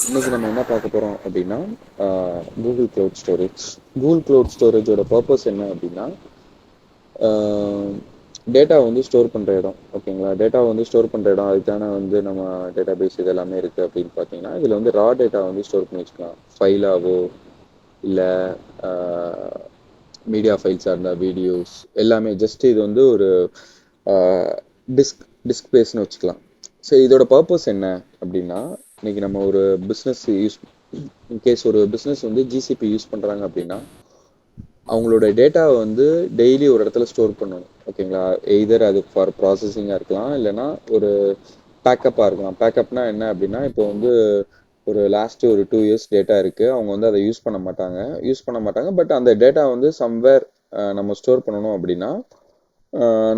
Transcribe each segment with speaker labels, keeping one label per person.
Speaker 1: இன்னைக்கு நம்ம என்ன பார்க்க போகிறோம் அப்படின்னா Google cloud storage. Google cloud ஸ்டோரேஜோட பர்பஸ் என்ன அப்படின்னா டேட்டா வந்து ஸ்டோர் பண்ணுற இடம். ஓகேங்களா, டேட்டா வந்து ஸ்டோர் பண்ணுற இடம். அதுக்கான வந்து நம்ம டேட்டா பேஸ் இது எல்லாமே இருக்குது அப்படின்னு பார்த்தீங்கன்னா, இதில் வந்து ரா டேட்டா வந்து ஸ்டோர் பண்ணி வச்சுக்கலாம். ஃபைலாவோ இல்லை மீடியா ஃபைல்ஸாக இருந்தால் வீடியோஸ் எல்லாமே. ஜஸ்ட் இது வந்து ஒரு டிஸ்க் டிஸ்க் பேஸ்னு வச்சுக்கலாம். ஸோ இதோட பர்பஸ் என்ன அப்படின்னா, இன்னைக்கு நம்ம ஒரு பிஸ்னஸ் யூஸ் இன்கேஸ் ஒரு பிஸ்னஸ் வந்து ஜிசிபி யூஸ் பண்ணுறாங்க அப்படின்னா, அவங்களோட டேட்டாவை வந்து டெய்லி ஒரு இடத்துல ஸ்டோர் பண்ணணும். ஓகேங்களா, எய்தர் அது ஃபார் ப்ராசஸிங்காக இருக்கலாம், இல்லைன்னா ஒரு பேக்கப்பாக இருக்கலாம். பேக்கப்னா என்ன அப்படின்னா, இப்போ வந்து ஒரு லாஸ்ட்டு ஒரு 2 இயர்ஸ் டேட்டா இருக்குது, அவங்க வந்து அதை யூஸ் பண்ண மாட்டாங்க. பட் அந்த டேட்டா வந்து சம்வேர் நம்ம ஸ்டோர் பண்ணணும் அப்படின்னா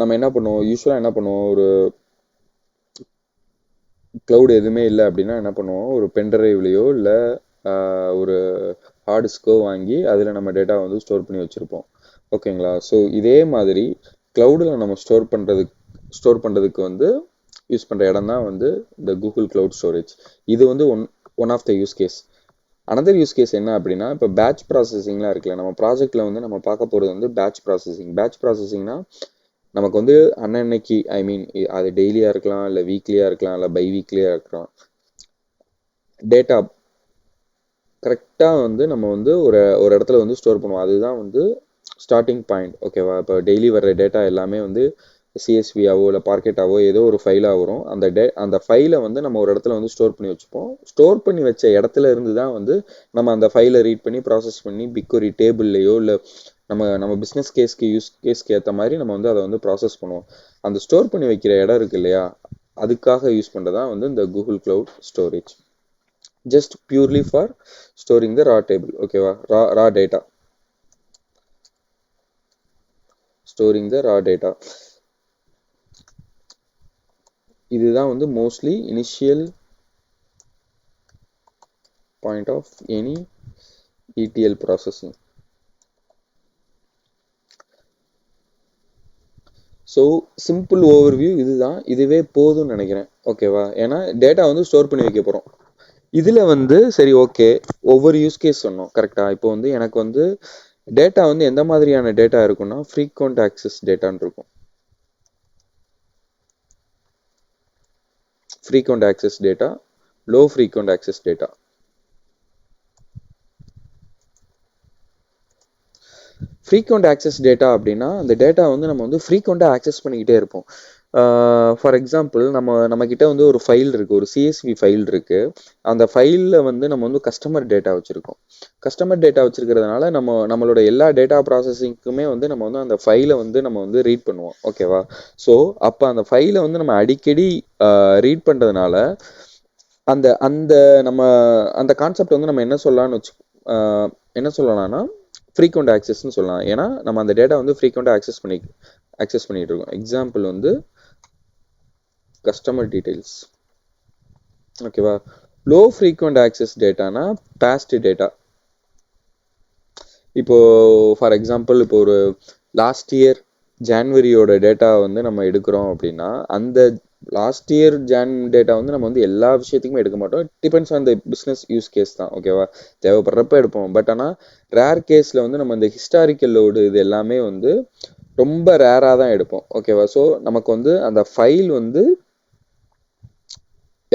Speaker 1: நம்ம என்ன பண்ணுவோம், யூஸ்வலாக என்ன பண்ணுவோம், ஒரு க்ளவுட் எதுவுமே இல்லை அப்படின்னா என்ன பண்ணுவோம், ஒரு பென்ட்ரைவ்லையோ இல்லை ஒரு ஹார்ட் டிஸ்கோ வாங்கி அதில் நம்ம டேட்டா வந்து ஸ்டோர் பண்ணி வச்சுருப்போம். ஓகேங்களா, ஸோ இதே மாதிரி க்ளவுடில் நம்ம ஸ்டோர் பண்ணுறதுக்கு வந்து யூஸ் பண்ணுற இடம் தான் வந்து இந்த கூகுள் க்ளவுட் ஸ்டோரேஜ். இது வந்து one of the use case. Another use case என்ன அப்படின்னா, இப்போ பேட்ச் ப்ராசஸிங்லாம் இருக்குல்ல, நம்ம ப்ராஜெக்டில் வந்து நம்ம பார்க்க போகிறது வந்து பேட்ச் ப்ராசஸிங்னா நமக்கு வந்து அன்னன்னைக்கு அது டெய்லியாக இருக்கலாம், இல்லை வீக்லியாக இருக்கலாம், இல்லை பை வீக்லியாக இருக்கலாம். டேட்டா கரெக்டாக வந்து நம்ம வந்து ஒரு இடத்துல வந்து ஸ்டோர் பண்ணுவோம். அதுதான் வந்து ஸ்டார்டிங் பாயிண்ட். ஓகேவா, இப்போ டெய்லி வர்ற டேட்டா எல்லாமே வந்து சிஎஸ்வியாவோ இல்லை பார்க்கெட்டாவோ ஏதோ ஒரு ஃபைலாக வரும். அந்த ஃபைலை வந்து நம்ம ஒரு இடத்துல வந்து ஸ்டோர் பண்ணி வச்சுப்போம். ஸ்டோர் பண்ணி வச்ச இடத்துல இருந்து தான் வந்து நம்ம அந்த ஃபைலை ரீட் பண்ணி ப்ராசஸ் பண்ணி பிக்வரி டேபிள்லையோ இல்லை நம்ம பிஸ்னஸ் கேஸ்க்கு ஏற்ற மாதிரி நம்ம வந்து அதை வந்து ப்ராசஸ் பண்ணுவோம். அந்த ஸ்டோர் பண்ணி வைக்கிற இடம் இருக்கு இல்லையா, அதுக்காக யூஸ் பண்ணுறதான் வந்து இந்த Google cloud storage. Just purely for storing the raw table. ஓகேவா, raw data, storing the raw data. இதுதான் வந்து mostly initial point of any ETL processing. So simple overview இதுதான், இதுவே போதும்னு நினைக்கிறேன். ஓகேவா, ஏன்னா டேட்டா வந்து ஸ்டோர் பண்ணி வைக்க போகிறோம். இதில் வந்து சரி ஓகே, ஒவ்வொரு யூஸ் கேஸ் சொன்னோம் கரெக்டாக. இப்போ வந்து எனக்கு வந்து டேட்டா வந்து எந்த மாதிரியான டேட்டா இருக்குன்னா, ஃப்ரீக்வெண்ட் ஆக்சஸ் டேட்டான்னு இருக்கும். Frequent access data, low frequent access data. Frequent access data அப்படின்னா அந்த டேட்டா வந்து நம்ம வந்து ஃப்ரீக்வெண்ட்டாக ஆக்சஸ் பண்ணிக்கிட்டே இருப்போம். ஃபார் எக்ஸாம்பிள் நம்மக்கிட்ட வந்து ஒரு ஃபைல் இருக்குது, ஒரு CSV ஃபைல் இருக்குது. அந்த ஃபைலில் வந்து நம்ம வந்து கஸ்டமர் டேட்டா வச்சுருக்கோம். கஸ்டமர் டேட்டா வச்சுருக்கிறதுனால நம்மளோட எல்லா டேட்டா ப்ராசஸிங்க்குமே வந்து நம்ம வந்து அந்த ஃபைலை வந்து நம்ம வந்து ரீட் பண்ணுவோம். ஓகேவா, ஸோ அப்போ அந்த ஃபைலை வந்து நம்ம அடிக்கடி ரீட் பண்ணுறதுனால அந்த அந்த நம்ம அந்த கான்செப்ட் வந்து நம்ம என்ன சொல்லலாம்னா ஃப்ரீக்வெண்ட் ஆக்சஸ்ன்னு சொல்லலாம். ஏன்னா நம்ம அந்த டேட்டா வந்து ஃப்ரீக்வெண்ட்டாக ஆக்சஸ் பண்ணிகிட்டு இருக்கோம். எக்ஸாம்பிள் வந்து கஸ்டமர் டீட்டெயில்ஸ். ஓகேவா, லோ ஃப்ரீக்வெண்ட் ஆக்சஸ் டேட்டானா பாஸ்ட் டேட்டா. இப்போ ஃபார் எக்ஸாம்பிள் இப்போ ஒரு லாஸ்ட் இயர் ஜான்வரியோட டேட்டா வந்து நம்ம எடுக்கிறோம் அப்படின்னா, அந்த லாஸ்ட் இயர் டேட்டா வந்து நம்ம வந்து எல்லா விஷயத்துக்குமே எடுக்க மாட்டோம். Depends on the business use case தான். ஓகேவா, தேவைப்படுறப்ப எடுப்போம். பட் ஆனால் ரேர் கேஸில் வந்து நம்ம இந்த ஹிஸ்டாரிக்கல் லோடு இது எல்லாமே வந்து ரொம்ப ரேராக தான் எடுப்போம். ஓகேவா, ஸோ நமக்கு வந்து அந்த ஃபைல் வந்து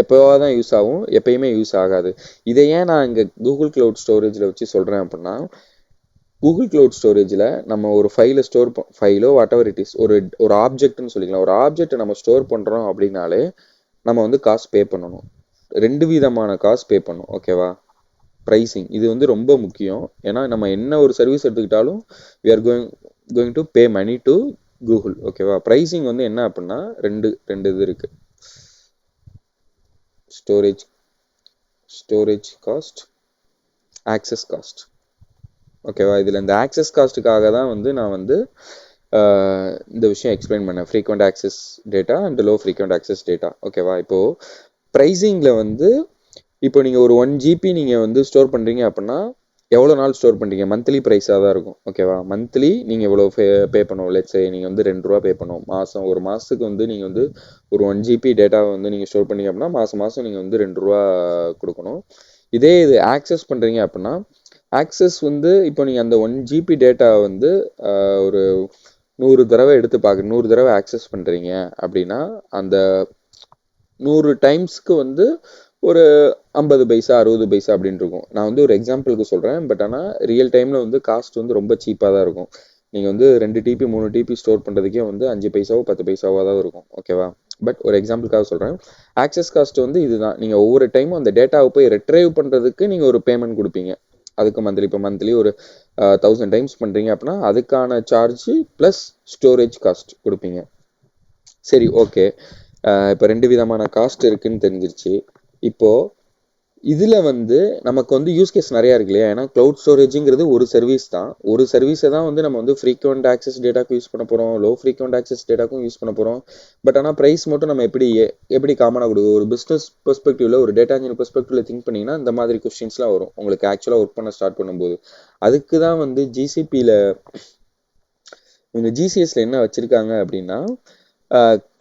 Speaker 1: எப்போவா தான் யூஸ் ஆகும், எப்பயுமே யூஸ் ஆகாது. இதை ஏன் நான் இங்கே கூகுள் க்ளவுட் ஸ்டோரேஜில் வச்சு சொல்கிறேன் அப்படின்னா, கூகுள் க்ளவுட் ஸ்டோரேஜில் நம்ம ஒரு ஃபைலோ வாட் எவர் இட் இஸ், ஒரு ஆப்ஜெக்ட்னு சொல்லிக்கலாம். ஒரு ஆப்ஜெக்டை நம்ம ஸ்டோர் பண்ணுறோம் அப்படின்னாலே நம்ம வந்து காசு பே பண்ணணும். 2 விதமான காசு பே பண்ணணும். ஓகேவா, ப்ரைஸிங் இது வந்து ரொம்ப முக்கியம். ஏன்னா நம்ம என்ன ஒரு சர்வீஸ் எடுத்துக்கிட்டாலும் we are going to pay money to Google. ஓகேவா, ப்ரைஸிங் வந்து என்ன அப்படின்னா ரெண்டு இது இருக்குது. Storage cost, access cost. ஓகேவா, இதில் இந்த ஆக்சஸ் காஸ்ட்டுக்காக தான் வந்து நான் வந்து இந்த விஷயம் எக்ஸ்பிளைன் பண்ணேன், frequent access data and low frequent access data. ஓகேவா, இப்போது ப்ரைஸிங்கில் வந்து இப்போ நீங்கள் ஒரு 1 GB நீங்கள் வந்து ஸ்டோர் பண்ணுறீங்க அப்படின்னா எவ்வளோ நாள் ஸ்டோர் பண்ணுறீங்க, மந்த்லி ப்ரைஸாக தான் இருக்கும். ஓகேவா, மந்த்லி நீங்கள் எவ்வளோ பே பண்ணுவோம், லெட்ஸ் நீங்கள் வந்து 2 ரூபா பே பண்ணுவோம். ஒரு மாதத்துக்கு வந்து நீங்கள் வந்து ஒரு 1 GB டேட்டாவை வந்து நீங்கள் ஸ்டோர் பண்ணீங்க அப்படின்னா மாதம் நீங்கள் வந்து 2 ரூபா கொடுக்கணும். இதே இது ஆக்சஸ் பண்ணுறீங்க அப்படின்னா ஆக்சஸ் வந்து இப்போ நீங்கள் அந்த 1 GB டேட்டா வந்து ஒரு 100 தடவை எடுத்து பார்க்க 100 தடவை ஆக்சஸ் பண்ணுறீங்க அப்படின்னா அந்த 100 டைம்ஸ்க்கு வந்து ஒரு 50 பைசா 60 பைசா அப்படின்னு இருக்கும். நான் வந்து ஒரு எக்ஸாம்பிளுக்கு சொல்கிறேன். பட் ஆனால் ரியல் டைமில் வந்து காஸ்ட் வந்து ரொம்ப சீப்பாக தான் இருக்கும். நீங்கள் வந்து 2 TB 3 TB ஸ்டோர் பண்ணுறதுக்கே வந்து 5 பைசாவோ 10 பைசாவோ தான் இருக்கும். ஓகேவா? பட் ஒரு எக்ஸாம்பிளுக்காக சொல்கிறேன். ஆக்சஸ் காஸ்ட் வந்து இதுதான். நீங்கள் ஒவ்வொரு டைமும் அந்த டேட்டாவை போய் ரெட்ரைவ் பண்ணுறதுக்கு நீங்கள் ஒரு பேமெண்ட் கொடுப்பீங்க. அதுக்கு மந்த்லி இப்போ மந்த்லி ஒரு 1000 டைம்ஸ் பண்ணுறீங்க அப்படின்னா அதுக்கான சார்ஜ் ப்ளஸ் ஸ்டோரேஜ் காஸ்ட் கொடுப்பீங்க. சரி, ஓகே. இப்போ 2 விதமான காஸ்ட் இருக்குன்னு தெரிஞ்சிருச்சு. இப்போது இதில் வந்து நமக்கு வந்து யூஸ் கேஸ் நிறையா இருக்கு இல்லையா? ஏன்னா க்ளவுட் ஸ்டோரேஜுங்கிறது ஒரு சர்வீஸ் தான். ஒரு சர்வீஸை தான் வந்து நம்ம வந்து ஃப்ரீக்வெண்ட் ஆக்சஸ் டேட்டாக்கு யூஸ் பண்ண போகிறோம், லோ ஃப்ரீக்வெண்ட் ஆக்சஸ் டேட்டாக்கும் யூஸ் பண்ண போகிறோம். பட் ஆனால் ப்ரைஸ் மட்டும் நம்ம எப்படி காமனாக கொடுக்கும்? ஒரு பிஸ்னஸ் பெர்ஸ்பெக்டிவ்ல ஒரு டேட்டா இன்ஜினியர் பெர்ஸ்பெக்டிவ்ல திங்க் பண்ணிங்கன்னா இந்த மாதிரி கொஸ்டின்ஸ்லாம் வரும் உங்களுக்கு ஆக்சுவலாக ஒர்க் பண்ண ஸ்டார்ட் பண்ணும்போது. அதுக்கு தான் வந்து ஜிசிபியில் இவங்க ஜிசிஎஸ்ல என்ன வச்சுருக்காங்க அப்படின்னா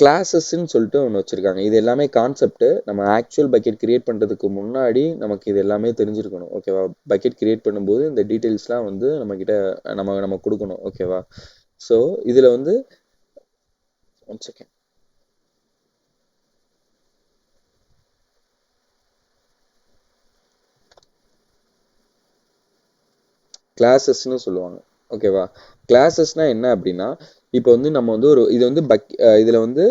Speaker 1: கிளாஸஸ்ன்னு சொல்லிட்டு ஒன்று வச்சுருக்காங்க. இது எல்லாமே கான்செப்ட். நம்ம ஆக்சுவல் பக்கெட் கிரியேட் பண்ணுறதுக்கு முன்னாடி நமக்கு இது எல்லாமே தெரிஞ்சிருக்கணும். ஓகேவா? பக்கெட் கிரியேட் பண்ணும்போது இந்த டீட்டெயில்ஸ்லாம் வந்து நம்மக்கிட்ட நம்ம கொடுக்கணும். ஓகேவா? ஸோ இதில் வந்து 1 செகண்ட். கிளாஸஸ்ன்னு சொல்லுவாங்க. ஓகேவா? கிளாஸஸ்னால் என்ன அப்படின்னா இப்போ வந்து நம்ம வந்து இது வந்து இதில் வந்து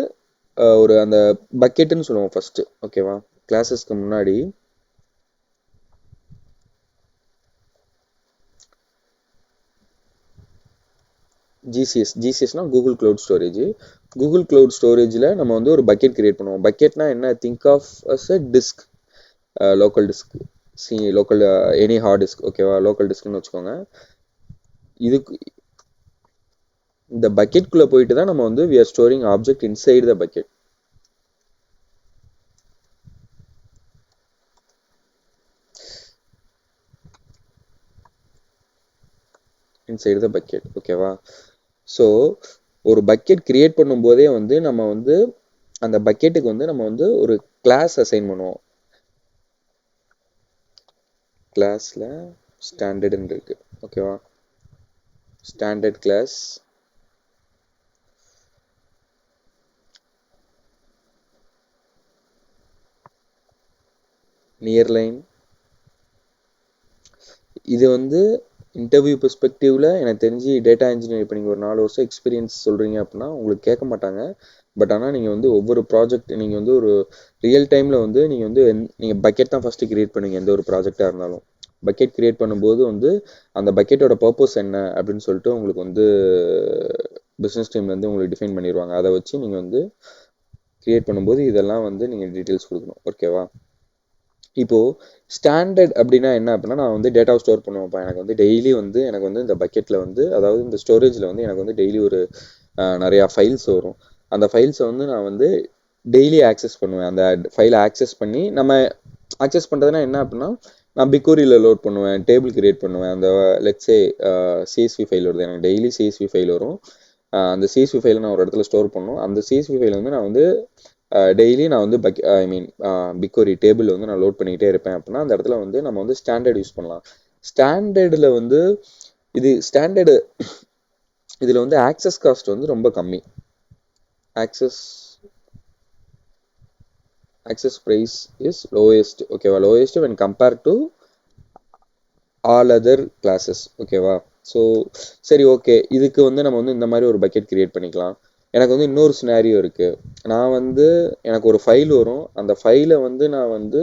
Speaker 1: ஒரு அந்த பக்கெட்டுன்னு சொல்லுவோம் ஃபஸ்ட்டு. ஓகேவா? கிளாஸஸ்க்கு முன்னாடி ஜிசிஎஸ்னா Google cloud storage. Google cloud ஸ்டோரேஜில் நம்ம வந்து ஒரு பக்கெட் கிரியேட் பண்ணுவோம். பக்கெட்னா என்ன? Think of us a disk, local disk, local any hard disk. ஓகேவா? லோக்கல் டிஸ்க்னு வச்சுக்கோங்க. இதுக்கு இந்த பக்கெட்குள்ளே போயிட்டு தான் நம்ம வந்து we are storing object inside the bucket. inside the bucket. ஓகேவா? ஸோ ஒரு பக்கெட் கிரியேட் பண்ணும்போதே வந்து நம்ம வந்து அந்த பக்கெட்டுக்கு வந்து நம்ம வந்து ஒரு கிளாஸ் அசைன் பண்ணுவோம். கிளாஸில் ஸ்டாண்டர்டுன்னு இருக்கு. ஓகேவா? Standard class, nearline. இது வந்து இன்டர்வியூ பெர்ஸ்பெக்டிவ்ல எனக்கு தெரிஞ்சு டேட்டா இன்ஜினியர் இப்போ நீங்கள் ஒரு 4 வருஷம் எக்ஸ்பீரியன்ஸ் சொல்கிறீங்க அப்படின்னா உங்களுக்கு கேட்க மாட்டாங்க. பட் ஆனால் நீங்கள் வந்து ஒவ்வொரு ப்ராஜெக்ட் நீங்கள் வந்து ஒரு ரியல் டைமில் வந்து நீங்கள் பக்கெட் தான் ஃபஸ்ட்டு கிரியேட் பண்ணுவீங்க. எந்த ஒரு ப்ராஜெக்டாக இருந்தாலும் பக்கெட் கிரியேட் பண்ணும்போது வந்து அந்த பக்கெட்டோட பர்பஸ் என்ன அப்படின்னு சொல்லிட்டு உங்களுக்கு வந்து பிஸ்னஸ் டீம்லேருந்து உங்களுக்கு டிஃபைன் பண்ணிடுவாங்க. அதை வச்சு நீங்கள் வந்து கிரியேட் பண்ணும்போது இதெல்லாம் வந்து நீங்கள் டீட்டெயில்ஸ் கொடுக்கணும். ஓகேவா? இப்போது ஸ்டாண்டர்ட் அப்படின்னா என்ன அப்படின்னா நான் வந்து டேட்டாவை ஸ்டோர் பண்ணுவேன்ப்பா. எனக்கு வந்து டெய்லி வந்து எனக்கு வந்து இந்த பக்கெட்டில் வந்து அதாவது இந்த ஸ்டோரேஜில் வந்து எனக்கு வந்து டெய்லி ஒரு நிறையா ஃபைல்ஸ் வரும். அந்த ஃபைல்ஸை வந்து நான் வந்து டெய்லி ஆக்சஸ் பண்ணுவேன். அந்த ஃபைலை ஆக்சஸ் பண்ணி நம்ம ஆக்சஸ் பண்ணுறதுனா என்ன அப்படின்னா நான் பிக்வரியில் லோட் பண்ணுவேன், டேபிள் கிரியேட் பண்ணுவேன். அந்த லெட்ஸே சிஎஸ்வி ஃபைல் வருது, எனக்கு டெய்லி சிஎஸ்வி ஃபைல் வரும். அந்த சிஎஸ்வி ஃபைலை நான் ஒரு இடத்துல ஸ்டோர் பண்ணணும். அந்த சிஎஸ்வி ஃபைலை வந்து நான் வந்து டெய்லி நான் வந்து பிக்வரி டேபிள் வந்து நான் லோட் பண்ணிக்கிட்டே இருப்பேன். அப்படின்னா அந்த இடத்துல வந்து நம்ம வந்து ஸ்டாண்டர்ட் யூஸ் பண்ணலாம். ஸ்டாண்டர்டில் வந்து ஸ்டாண்டர்டு இதில் வந்து ஆக்சஸ் காஸ்ட் வந்து ரொம்ப கம்மி. Access price is lowest. ஓகேவா? Lowest when compared to all other classes. ஓகேவா? ஸோ சரி, ஓகே. இதுக்கு வந்து நம்ம வந்து இந்த மாதிரி ஒரு பக்கெட் கிரியேட் பண்ணிக்கலாம். எனக்கு வந்து இன்னொரு சினாரியோ இருக்குது. நான் வந்து எனக்கு ஒரு ஃபைல் வரும். அந்த ஃபைலை வந்து நான் வந்து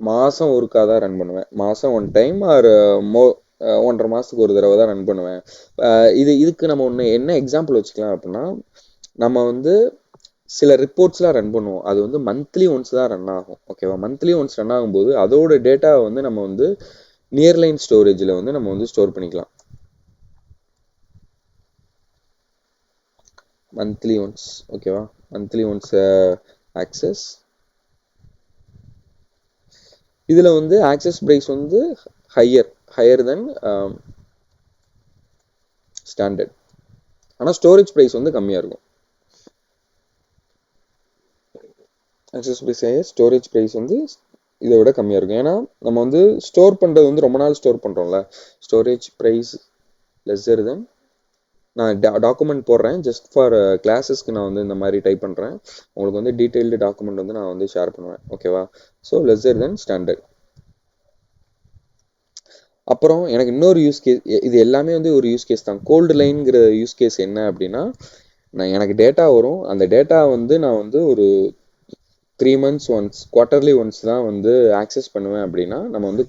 Speaker 1: மாதம் ஒருக்கா தான் ரன் பண்ணுவேன். மாதம் 1 டைம் ஆர் 1.5 மாதத்துக்கு ஒரு தடவை தான் ரன் பண்ணுவேன். இதுக்கு நம்ம என்ன எக்ஸாம்பிள் வச்சுக்கலாம் அப்படின்னா நம்ம வந்து சில ரிப்போர்ட்ஸ்லாம் ரன் பண்ணுவோம். அது வந்து மந்த்லி ஒன்ஸ் தான் ரன் ஆகும். ஓகேவா? மந்த்லி ஒன்ஸ் ரன் ஆகும்போது அதோட டேட்டாவை வந்து நம்ம வந்து நியர்லைன் ஸ்டோரேஜில் வந்து நம்ம வந்து ஸ்டோர் பண்ணிக்கலாம். Monthly once. ஓகேவா? Monthly once access. இதில் வந்து ஆக்சஸ் ப்ரைஸ் வந்து ஹையர் தென் ஸ்டாண்டர்ட். ஆனால் ஸ்டோரேஜ் ப்ரைஸ் வந்து கம்மியாக இருக்கும். Access price higher, storage price வந்து இதை விட கம்மியாக இருக்கும். ஏன்னா நம்ம வந்து ஸ்டோர் பண்ணுறது வந்து ரொம்ப நாள் ஸ்டோர் பண்ணுறோம்ல. ஸ்டோரேஜ் ப்ரைஸ் லெஸ்ஸர் தென், நான் டாக்குமெண்ட் போடுறேன் ஜஸ்ட் ஃபார் கிளாஸஸ்க்கு. நான் வந்து இந்த மாதிரி டைப் பண்ணுறேன். உங்களுக்கு வந்து டீட்டெயில்டு டாக்குமெண்ட் வந்து நான் வந்து ஷேர் பண்ணுவேன். ஓகேவா? ஸோ லெஸ்ஸர் தென் ஸ்டாண்டர்ட். அப்புறம் எனக்கு இன்னொரு யூஸ் கேஸ், இது எல்லாமே வந்து ஒரு யூஸ் கேஸ் தான். கோல்டு லைன்ங்கிற யூஸ் கேஸ் என்ன அப்படின்னா, எனக்கு டேட்டா வரும். அந்த டேட்டா வந்து நான் வந்து ஒரு 3 months ஒன்ஸ், குவார்ட்டர்லி ஒன்ஸ் தான் வந்து ஆக்சஸ் பண்ணுவேன் அப்படின்னா நம்ம வந்து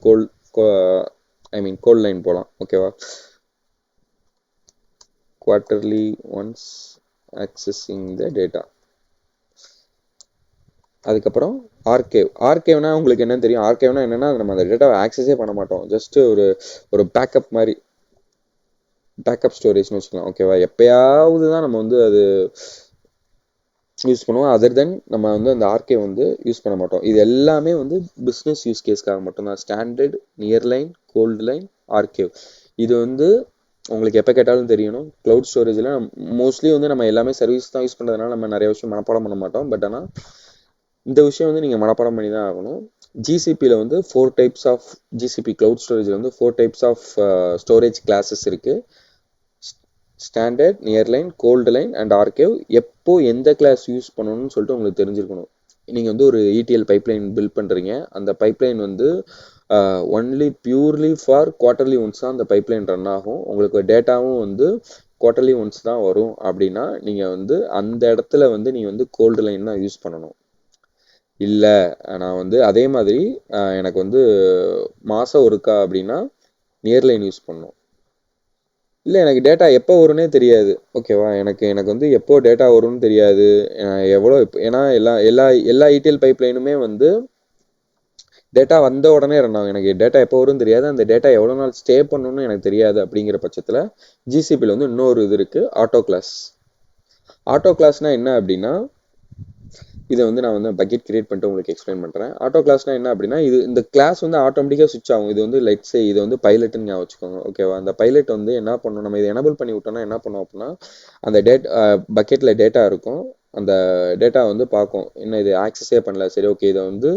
Speaker 1: கோல்ட் லைன் போகலாம். ஓகேவா? Quarterly once accessing the data. அதுக்கப்புறம் ஆர்கேவ்னா உங்களுக்கு என்ன தெரியும்? ஆர்கேவ்னா என்னன்னா, நம்ம அந்த டேட்டாவை ஆக்சஸே பண்ண மாட்டோம். ஜஸ்ட் ஒரு பேக்கப் மாதிரி, பேக்கப் ஸ்டோரேஜ்னு வச்சுக்கலாம். ஓகேவா? எப்பயாவது தான் நம்ம வந்து அது யூஸ் பண்ணுவோம். அதர் தென் நம்ம வந்து அந்த ஆர்கேவ் வந்து யூஸ் பண்ண மாட்டோம். இது எல்லாமே வந்து பிஸ்னஸ் யூஸ் கேஸ்க்காக மட்டும்தான். Standard, near line, cold line, archive. இது வந்து உங்களுக்கு எப்போ கேட்டாலும் தெரியணும். க்ளவுட் ஸ்டோரேஜில் மோஸ்ட்லி வந்து நம்ம எல்லாமே சர்வீஸ் தான் யூஸ் பண்ணுறதுனால நம்ம நிறைய விஷயம் மனப்பாடம் பண்ண மாட்டோம். பட் ஆனால் இந்த விஷயம் வந்து நீங்கள் மனப்பாடம் பண்ணி தான் ஆகணும். ஜிசிபியில் வந்து 4 types ஆஃப் ஜிசிபி க்ளவுட் ஸ்டோரேஜில் வந்து 4 types ஆஃப் ஸ்டோரேஜ் கிளாஸஸ் இருக்குது. Standard, near line, cold line and archive. எப்போ எந்த கிளாஸ் யூஸ் பண்ணணும்னு சொல்லிட்டு உங்களுக்கு தெரிஞ்சிருக்கணும். நீங்கள் வந்து ஒரு ETL பைப்லைன் பில்ட் பண்ணுறீங்க. அந்த பைப்லைன் வந்து only purely for quarterly once தான் அந்த பைப்லைன் ரன் ஆகும். உங்களுக்கு டேட்டாவும் வந்து குவார்ட்டர்லி ஒன்ஸ் தான் வரும். அப்படின்னா நீங்கள் வந்து அந்த இடத்துல வந்து நீங்கள் வந்து கோல்டு லைன் தான் யூஸ் பண்ணணும். இல்லை நான் வந்து அதே மாதிரி எனக்கு வந்து மாதம் ஒருக்கா அப்படின்னா நியர்லைன் யூஸ் பண்ணணும். இல்லை எனக்கு டேட்டா எப்போ வரும்னே தெரியாது. ஓகேவா? எனக்கு வந்து எப்போ டேட்டா வரும்னு தெரியாது. எவ்வளோ ஏன்னா எல்லா ETL பைப்லைனுமே வந்து டேட்டா வந்த உடனே ரன் ஆகும். எனக்கு டேட்டா எப்போ வரும்னு தெரியாது. அந்த டேட்டா எவ்வளோ நாள் ஸ்டே பண்ணணும்னு எனக்கு தெரியாது. அப்படிங்கிற பட்சத்தில் ஜிசிபியில் வந்து இன்னொரு இது இருக்குது, ஆட்டோ கிளாஸ். ஆட்டோ கிளாஸ்னால் என்ன அப்படின்னா, இதை வந்து நான் வந்து பக்கெட் கிரியேட் பண்ணிட்டு உங்களுக்கு எக்ஸ்பிளைன் பண்ணுறேன். ஆட்டோ கிளாஸ்னா என்ன அப்படின்னா, இந்த கிளாஸ் வந்து ஆட்டோமேட்டிக்காக ஸ்விட்ச் ஆகும். இது வந்து லெட்ஸே இது வந்து பைலட்னு ஞாபகம் வச்சுக்கோங்க. ஓகேவா? அந்த பைலட் வந்து என்ன பண்ணணும், நம்ம இதை எனபிள் பண்ணி விட்டோம்னா என்ன பண்ணுவோம் அப்படின்னா, அந்த பக்கெட்டில் டேட்டா இருக்கும். அந்த டேட்டா வந்து பார்க்கும், என்ன இது ஆக்சஸே பண்ணல, சரி ஓகே இதை வந்து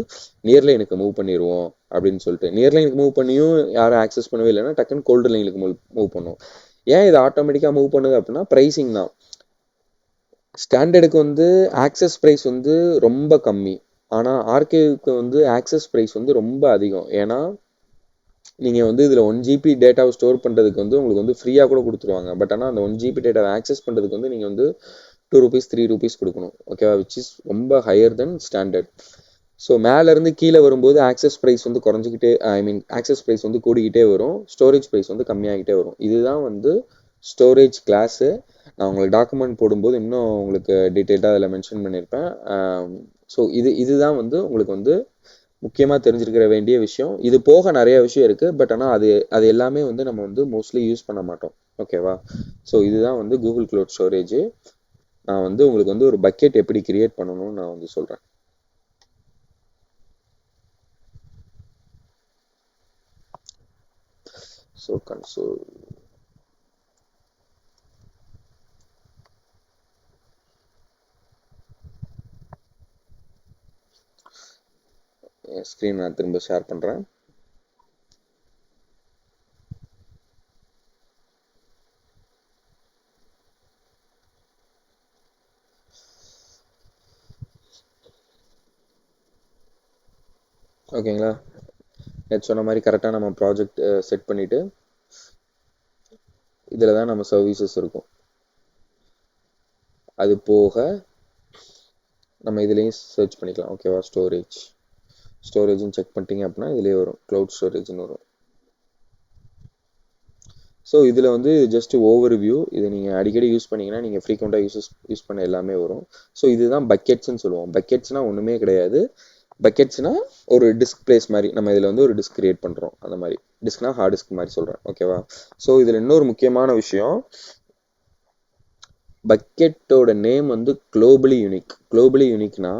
Speaker 1: நியர்லைனுக்கு மூவ் பண்ணிடுவோம் அப்படின்னு சொல்லிட்டு. நியர்லைனுக்கு மூவ் பண்ணியும் யாரும் ஆக்சஸ் பண்ணவே இல்லைன்னா டக்குன்னு கோல்டு லைனுக்கு மூவ் பண்ணுவோம். ஏன் இது ஆட்டோமேட்டிக்காக மூவ் பண்ணுது அப்படின்னா ப்ரைஸிங் தான். ஸ்டாண்டர்டுக்கு வந்து ஆக்சஸ் ப்ரைஸ் வந்து ரொம்ப கம்மி. ஆனால் ஆர்கேவுக்கு வந்து ஆக்சஸ் ப்ரைஸ் வந்து ரொம்ப அதிகம். ஏன்னா நீங்கள் வந்து இதில் 1 GB டேட்டாவை ஸ்டோர் பண்ணுறதுக்கு வந்து உங்களுக்கு வந்து ஃப்ரீயாக கூட கொடுத்துருவாங்க. பட் ஆனால் அந்த 1 GB டேட்டாவை ஆக்சஸ் பண்ணுறதுக்கு வந்து நீங்கள் வந்து ₹2 ₹3 கொடுக்கணும். ஓகேவா? விச் இஸ் ரொம்ப ஹையர் தென் ஸ்டாண்டர்ட். ஸோ மேலேருந்து கீழே வரும்போது ஆக்சஸ் ப்ரைஸ் வந்து குறைஞ்சிக்கிட்டே, ஆக்சஸ் ப்ரைஸ் வந்து கூடிக்கிட்டே வரும். ஸ்டோரேஜ் ப்ரைஸ் வந்து கம்மியாகிட்டே வரும். இதுதான் வந்து ஸ்டோரேஜ் கிளாஸு. நான் உங்களுக்கு டாக்குமெண்ட் போடும்போது இன்னும் உங்களுக்கு டீட்டெயில்டாக அதில் மென்ஷன் பண்ணியிருப்பேன். ஸோ இதுதான் வந்து உங்களுக்கு வந்து முக்கியமாக தெரிஞ்சிருக்கிற வேண்டிய விஷயம். இது போக நிறைய விஷயம் இருக்குது. பட் ஆனால் அது எல்லாமே வந்து நம்ம வந்து மோஸ்ட்லி யூஸ் பண்ண மாட்டோம். ஓகேவா? ஸோ இதுதான் வந்து கூகுள் க்ளவுட் ஸ்டோரேஜ். நான் வந்து உங்களுக்கு வந்து ஒரு பக்கெட் எப்படி கிரியேட் பண்ணணும்னு நான் வந்து சொல்கிறேன். ஸோ கன்சோல் ஸ்க்ரீன் நான் திரும்ப ஷேர் பண்ணுறேன். ஓகேங்களா? நேற்று சொன்ன மாதிரி கரெக்டாக நம்ம ப்ராஜெக்ட் செட் பண்ணிவிட்டு இதில் தான் நம்ம சர்வீசஸ் இருக்கும். அது போக நம்ம இதுலேயும் சர்ச் பண்ணிக்கலாம். ஓகேவா? ஸ்டோரேஜ்னு செக் பண்ணிட்டீங்க அப்படின்னா இதுலேயே வரும், க்ளவுட் ஸ்டோரேஜ்னு வரும். ஸோ இதில் வந்து ஜஸ்ட் ஓவர் வியூ. இதை நீங்கள் அடிக்கடி யூஸ் பண்ணிங்கன்னா நீங்கள் ஃப்ரீக்வெண்ட்டாக யூஸ் பண்ண எல்லாமே வரும். ஸோ இதுதான் பக்கெட்ஸ்ன்னு சொல்லுவோம். பக்கெட்ஸ்னால் ஒன்றுமே கிடையாது. பக்கெட்ஸ்னால் ஒரு டிஸ்க் பிளேஸ் மாதிரி. நம்ம இதில் வந்து ஒரு டிஸ்க் கிரியேட் பண்ணுறோம். அந்த மாதிரி டிஸ்க்னா ஹார்ட் டிஸ்க் மாதிரி சொல்கிறேன். ஓகேவா? ஸோ இதில் இன்னொரு முக்கியமான விஷயம், பக்கெட்டோட நேம் வந்து குளோபலி யூனிக்னா,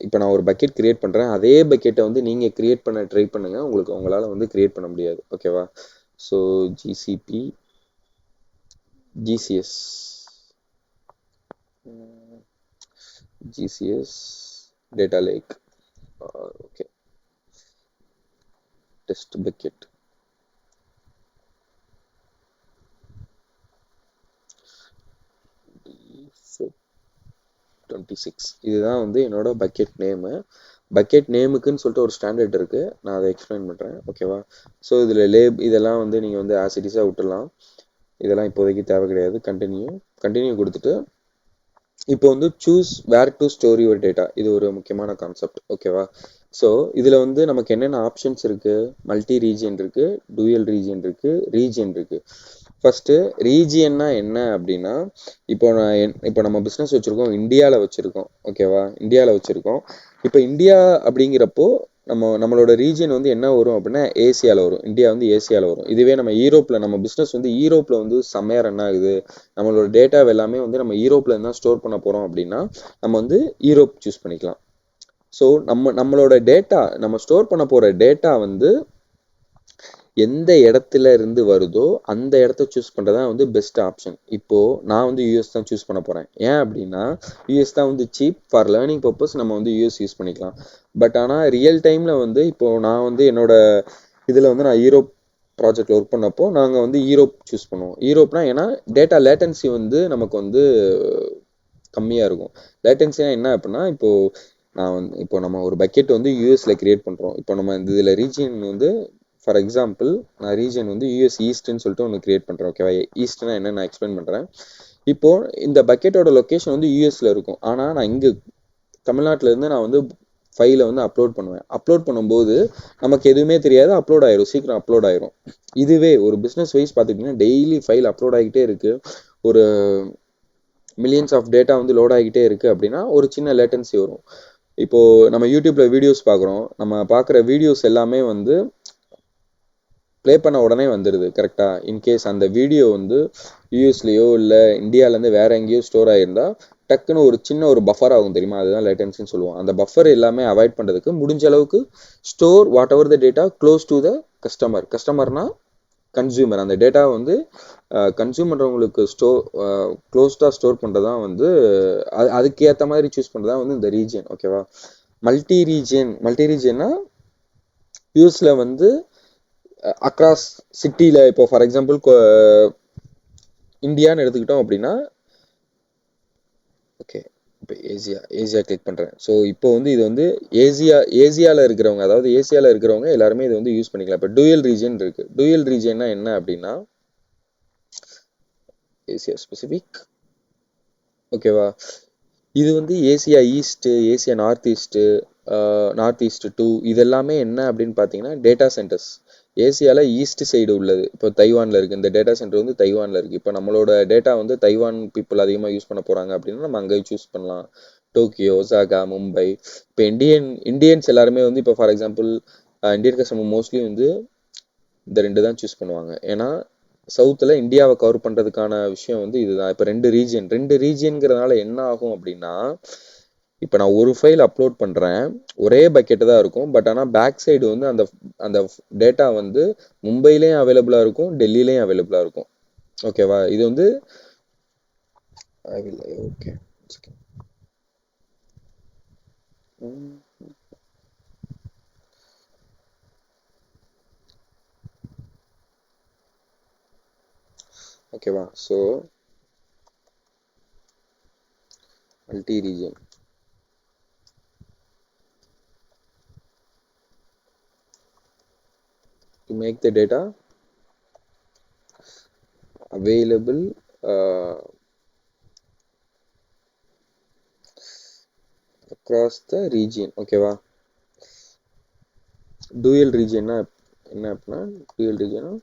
Speaker 1: இப்போ நான் ஒரு பக்கெட் கிரியேட் பண்ணுறேன், அதே பக்கெட்டை வந்து நீங்கள் கிரியேட் பண்ண ட்ரை பண்ணுங்கள், உங்களால் வந்து கிரியேட் பண்ண முடியாது. ஓகேவா? So GCP GCS data lakh. Okay, test bucket. இதுதான் வந்து என்னோட பக்கெட் நேமு. பக்கெட் நேமுக்குன்னு சொல்லிட்டு ஒரு ஸ்டாண்டர்ட் இருக்கு, நான் அதை எக்ஸ்பிளைன் பண்றேன். ஓகேவா? ஸோ இதுல இதெல்லாம் வந்து நீங்க வந்து ஆசிட்டிஸா விட்டுலாம், இதெல்லாம் இப்போதைக்கு தேவை கிடையாது. கண்டினியூ கொடுத்துட்டு இப்போ வந்து choose where to store your data, இது ஒரு முக்கியமான கான்செப்ட். ஓகேவா? ஸோ இதில் வந்து நமக்கு என்னென்ன ஆப்ஷன்ஸ் இருக்குது, மல்டி ரீஜியன் இருக்குது, டூயல் ரீஜியன் இருக்குது, ரீஜியன் இருக்குது. ஃபஸ்ட்டு ரீஜியன்னா என்ன அப்படின்னா, இப்போ நம்ம பிஸ்னஸ் வச்சுருக்கோம், இந்தியாவில் வச்சுருக்கோம். ஓகேவா? இந்தியாவில் வச்சுருக்கோம். இப்போ இந்தியா அப்படிங்கிறப்போ நம்மளோட ரீஜியன் வந்து என்ன வரும் அப்படின்னா ஏசியாவில் வரும். இந்தியா வந்து ஏசியாவில் வரும். இதுவே நம்ம யூரோப்பில், நம்ம பிஸ்னஸ் வந்து யூரோப்பில் வந்து செம்மையாக ரன் ஆகுது, நம்மளோட டேட்டா எல்லாமே வந்து நம்ம யூரோப்பில் இருந்தால் ஸ்டோர் பண்ண போகிறோம் அப்படின்னா நம்ம வந்து யூரோப் சூஸ் பண்ணிக்கலாம். ஸோ நம்மளோட டேட்டா, நம்ம ஸ்டோர் பண்ண போகிற டேட்டா வந்து எந்த இடத்துல இருந்து வருதோ அந்த இடத்த சூஸ் பண்ணுறதா வந்து பெஸ்ட் ஆப்ஷன். இப்போது நான் வந்து யூஎஸ் தான் சூஸ் பண்ண போகிறேன். ஏன் அப்படின்னா யூஎஸ் தான் வந்து சீப், ஃபார் லேர்னிங் பர்பஸ் நம்ம வந்து யூஎஸ் யூஸ் பண்ணிக்கலாம். பட் ஆனால் ரியல் டைமில் வந்து இப்போது நான் வந்து என்னோட இதில் வந்து நான் யூரோப் ப்ராஜெக்டில் ஒர்க் பண்ணப்போ நாங்கள் வந்து யூரோப் சூஸ் பண்ணுவோம். யூரோப்னா ஏன்னா டேட்டா லேட்டன்சி வந்து நமக்கு வந்து கம்மியாக இருக்கும். லேட்டன்சினா என்ன அப்படின்னா இப்போ நம்ம ஒரு பக்கெட் வந்து யூஎஸ்ல கிரியேட் பண்ணுறோம். இப்போ நம்ம இதில் ரீஜியன் வந்து ஃபார் எக்ஸாம்பிள் நான் ரீஜன் வந்து யூஎஸ் ஈஸ்ட்னு சொல்லிட்டு ஒன்று கிரியேட் பண்ணுறேன். ஓகேவா? ஈஸ்ட்னா என்ன நான் எக்ஸ்பிளைன் பண்ணுறேன். இப்போது இந்த பக்கெட்டோட லொக்கேஷன் வந்து யூஎஸ்ல இருக்கும். ஆனால் நான் இங்கே தமிழ்நாட்டிலேருந்து நான் வந்து ஃபைலை வந்து அப்லோட் பண்ணுவேன். அப்லோட் பண்ணும்போது நமக்கு எதுவுமே தெரியாது, அப்லோட் ஆயிரும், சீக்கிரம் அப்லோட் ஆயிரும். இதுவே ஒரு பிஸ்னஸ் வைஸ் பார்த்துக்கிட்டிங்கன்னா டெய்லி ஃபைல் அப்லோட் ஆகிட்டே இருக்குது, ஒரு மில்லியன்ஸ் ஆஃப் டேட்டா வந்து லோட் ஆகிட்டே இருக்குது அப்படின்னா ஒரு சின்ன லேட்டன்சி வரும். இப்போது நம்ம யூடியூப்பில் வீடியோஸ் பார்க்குறோம், நம்ம பார்க்குற வீடியோஸ் எல்லாமே வந்து ப்ளே பண்ண உடனே வந்துடுது. கரெக்டாக? இன்கேஸ் அந்த வீடியோ வந்து யூஎஸ்லேயோ இல்லை இந்தியாவிலேருந்து வேறு எங்கேயோ ஸ்டோர் ஆகியிருந்தா டக்குன்னு ஒரு சின்ன ஒரு பஃபர் ஆகும், தெரியுமா? அதுதான் லேட்டன்சின்னு சொல்லுவோம். அந்த பஃபர் எல்லாமே அவாய்ட் பண்ணுறதுக்கு முடிஞ்ச அளவுக்கு store whatever the data close to the கஸ்டமர்னா கன்சியூமர். அந்த டேட்டா வந்து கன்சியூம் பண்ணுறவங்களுக்கு க்ளோஸ்டாக ஸ்டோர் பண்ணுறதான் வந்து அதுக்கேற்ற மாதிரி சூஸ் பண்ணுறதான் வந்து இந்த ரீஜியன். ஓகேவா? மல்டி ரீஜியன்னா யூஎஸில் வந்து அக்ராஸ் சிட்டியில், இப்போ ஃபார் எக்ஸாம்பிள் இந்தியான்னு எடுத்துக்கிட்டோம் அப்படின்னா, ஓகே இப்போ ஏசியா கிளிக் பண்ணுறேன். ஸோ இப்போ வந்து இது வந்து ஏசியாவில் இருக்கிறவங்க, அதாவது ஏசியாவில் இருக்கிறவங்க எல்லாருமே இது வந்து யூஸ் பண்ணிக்கலாம். இப்போ டூயல் ரீஜியன் இருக்குது. டூயல் ரீஜியன்னா என்ன அப்படின்னா ஏசியா ஸ்பெசிஃபிக். ஓகேவா? இது வந்து Asia east, Asia north east, north east 2 இதெல்லாமே என்ன அப்படின்னு பார்த்தீங்கன்னா டேட்டா சென்டர்ஸ். ஏசியாவில் ஈஸ்ட் சைடு உள்ளது. இப்போ தைவானில் இருக்குது, இந்த டேட்டா சென்டர் வந்து தைவானில் இருக்குது. இப்போ நம்மளோட டேட்டா வந்து தைவான் பீப்புள் அதிகமாக யூஸ் பண்ண போகிறாங்க அப்படின்னா நம்ம அங்கே சூஸ் பண்ணலாம். Tokyo, Osaka, Mumbai. இப்போ இந்தியன்ஸ் எல்லாருமே வந்து இப்போ for example Indian customer mostly வந்து இந்த 2 தான் சூஸ் பண்ணுவாங்க. ஏன்னா சவுத்தில் இந்தியாவை கவர் பண்ணுறதுக்கான விஷயம் வந்து இதுதான். இப்போ ரெண்டு ரீஜியன்கிறதுனால என்ன ஆகும் அப்படின்னா, இப்போ நான் ஒரு ஃபைல் அப்லோட் பண்ணுறேன், ஒரே பக்கெட்டு தான் இருக்கும். பட் ஆனால் பேக் சைடு வந்து அந்த அந்த டேட்டா வந்து மும்பையிலையும் அவைலபிளாக இருக்கும், டெல்லியிலையும் அவைலபிளாக இருக்கும். ஓகேவா? இது வந்து ஓகே ஓகேவா? So multi region, to make the data available across the region. ஓகேவா? டூயல் ரீஜியன்னா என்ன அப்படின்னா, டூயல் ரீஜியனா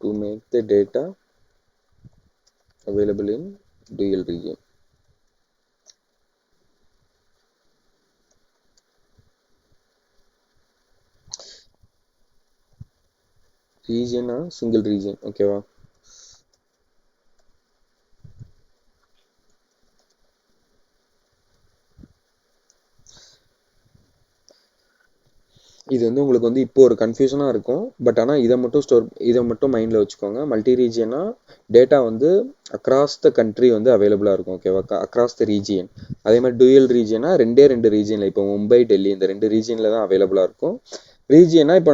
Speaker 1: to make the data available in dual region. ரீஜியனா சிங்கிள் ரீஜியன். ஓகேவா? இது வந்து உங்களுக்கு வந்து இப்போ ஒரு கன்ஃபியூஷனாக இருக்கும். பட் ஆனால் இதை மட்டும் மைண்டில் வச்சுக்கோங்க. மல்டி ரீஜியனா டேட்டா வந்து அக்ராஸ் த கண்ட்ரி வந்து அவைலபிளாக இருக்கும். ஓகேவா? Across the region. அதே மாதிரி டூயல் ரீஜியனா ரெண்டு ரீஜியனில், இப்போ மும்பை டெல்லி இந்த 2 ரீஜியனில் தான் அவைலபிளாக இருக்கும். ரீஜியனா இப்போ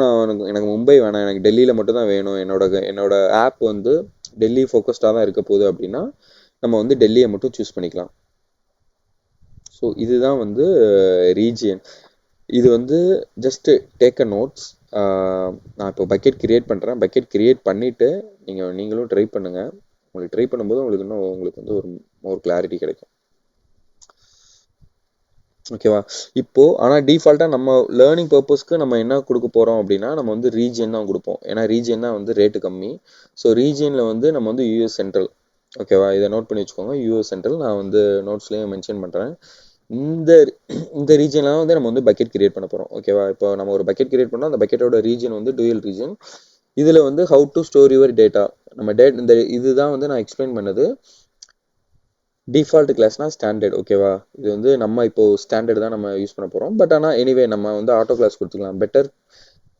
Speaker 1: எனக்கு மும்பை வேணாம், எனக்கு டெல்லியில் மட்டும் தான் வேணும், என்னோட ஆப் வந்து டெல்லி ஃபோக்கஸ்டாக தான் இருக்க போகுது அப்படின்னா நம்ம வந்து டெல்லியை மட்டும் சூஸ் பண்ணிக்கலாம். ஸோ இதுதான் வந்து ரீஜியன். இது வந்து ஜஸ்ட் டேக் அ நோட்ஸ். நான் இப்போ பக்கெட் கிரியேட் பண்ணுறேன். பக்கெட் கிரியேட் பண்ணிவிட்டு நீங்களும் ட்ரை பண்ணுங்கள். உங்களுக்கு ட்ரை பண்ணும்போது உங்களுக்கு வந்து ஒரு கிளாரிட்டி கிடைக்கும். ஓகேவா? இப்போது ஆனால் டிஃபால்ட்டாக நம்ம லேர்னிங் பர்பஸ்க்கு நம்ம என்ன கொடுக்க போகிறோம் அப்படின்னா நம்ம வந்து ரீஜியன் தான் கொடுப்போம். ஏன்னா ரீஜியன் தான் வந்து ரேட்டு கம்மி. ஸோ ரீஜியனில் வந்து நம்ம வந்து யூஎஸ் சென்ட்ரல். ஓகேவா? இதை நோட் பண்ணி வச்சுக்கோங்க. யூஎஸ் சென்ட்ரல் நான் வந்து நோட்ஸ்லேயும் மென்ஷன் பண்ணுறேன். இந்த இந்த ரீஜன்லாம் வந்து நம்ம வந்து பக்கெட் கிரியேட் பண்ண போகிறோம். ஓகேவா? இப்போ நம்ம ஒரு பக்கெட் கிரியேட் பண்ணோம். அந்த பக்கெட்டோட ரீஜன் வந்து டூயல் ரீஜன். இதில் வந்து how to store your data. இந்த இதுதான் வந்து நான் எக்ஸ்பிளைன் பண்ணது. டிஃபால்ட் கிளாஸ்னா ஸ்டாண்டர்ட். ஓகேவா? இது வந்து நம்ம இப்போ ஸ்டாண்டர்ட் தான் நம்ம யூஸ் பண்ண போகிறோம். பட் ஆனால் எனிவே நம்ம வந்து ஆட்டோ கிளாஸ் கொடுத்துக்கலாம். பெட்டர்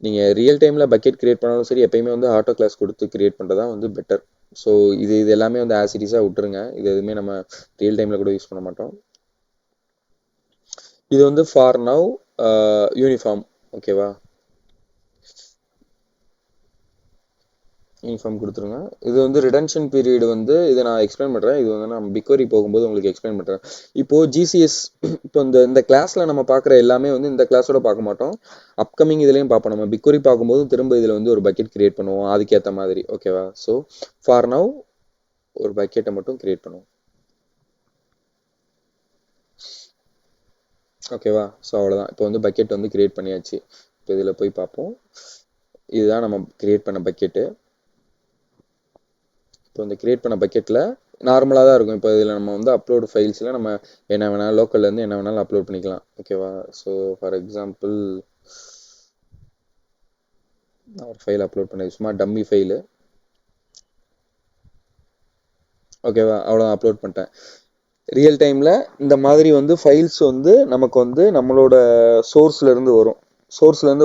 Speaker 1: நீங்கள் ரியல் டைமில் பக்கெட் கிரியேட் பண்ணாலும் சரி, எப்பயுமே வந்து ஆட்டோ கிளாஸ் கொடுத்து கிரியேட் பண்ணுறதா வந்து பெட்டர். ஸோ இது எல்லாமே வந்து ஆசிடிஸாக விட்டுருங்க. இது எதுவுமே நம்ம ரியல் டைமில் கூட யூஸ் பண்ண மாட்டோம். இது வந்து ஃபார் நவ் யூனிஃபார்ம். ஓகேவா? யூனிஃபார்ம் கொடுத்துருங்க. இது வந்து ரிடன்ஷன் பீரியட் வந்து இதை நான் எக்ஸ்பிளைன் பண்ணுறேன். இது வந்து நான் பிக்வரி போகும்போது உங்களுக்கு எக்ஸ்பிளைன் பண்ணுறேன். இப்போது ஜிசிஎஸ் இப்போ இந்த கிளாஸில் நம்ம பார்க்குற எல்லாமே வந்து இந்த கிளாஸோட பார்க்க மாட்டோம். அப்கமிங் இதுலேயும் பார்ப்போம். நம்ம பிக்வரி பார்க்கும்போது திரும்ப இதில் வந்து ஒரு பக்கெட் கிரியேட் பண்ணுவோம் அதுக்கேற்ற மாதிரி. ஓகேவா? ஸோ ஃபார் நவ் ஒரு பக்கெட்டை மட்டும் கிரியேட் பண்ணுவோம். ஓகேவா? ஸோ அவ்வளோதான். இப்போ வந்து பக்கெட் வந்து கிரியேட் பண்ணியாச்சு. இப்போ இதில் போய் பார்ப்போம். இதுதான் நம்ம கிரியேட் பண்ண பக்கெட்டு. இப்போ இந்த கிரியேட் பண்ண பக்கெட்டில் நார்மலாக தான் இருக்கும். இப்போ இதில் நம்ம வந்து அப்லோடு ஃபைல்ஸில் நம்ம என்ன வேணாலும் லோக்கல்லேருந்து என்ன வேணாலும் அப்லோட் பண்ணிக்கலாம். ஓகேவா? ஸோ ஃபார் எக்ஸாம்பிள் நான் ஒரு ஃபைல் அப்லோட் பண்ணது சும்மா டம்மி ஃபைலு. ஓகேவா? அவ்வளோதான், அப்லோட் பண்ணிட்டேன். ரியல் டைமில் இந்த மாதிரி வந்து ஃபைல்ஸ் வந்து நமக்கு வந்து நம்மளோட சோர்ஸ்லேருந்து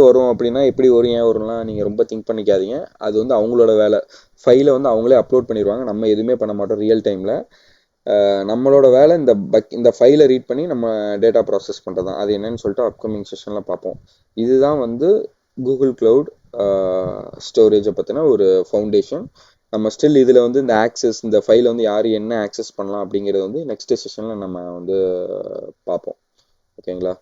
Speaker 1: வரும் அப்படின்னா எப்படி வரும், ஏன் வரும்லாம் நீங்கள் ரொம்ப திங்க் பண்ணிக்காதீங்க. அது வந்து அவங்களோட வேலை. ஃபைலை வந்து அவங்களே அப்லோட் பண்ணிடுவாங்க. நம்ம எதுவுமே பண்ண மாட்டோம் ரியல் டைமில். நம்மளோட வேலை இந்த ஃபைலை ரீட் பண்ணி நம்ம டேட்டா ப்ராசஸ் பண்ணுறது தான். அது என்னன்னு சொல்லிட்டு அப்கமிங் செஷனில் பார்ப்போம். இதுதான் வந்து கூகுள் க்ளவுட் ஸ்டோரேஜை பற்றின ஒரு ஃபவுண்டேஷன். நம்ம ஸ்டில் இதில் வந்து இந்த ஃபைலை வந்து யார் என்ன ஆக்சஸ் பண்ணலாம் அப்படிங்கிறது வந்து நெக்ஸ்ட் செஷனில் நம்ம வந்து பார்ப்போம். ஓகேங்களா?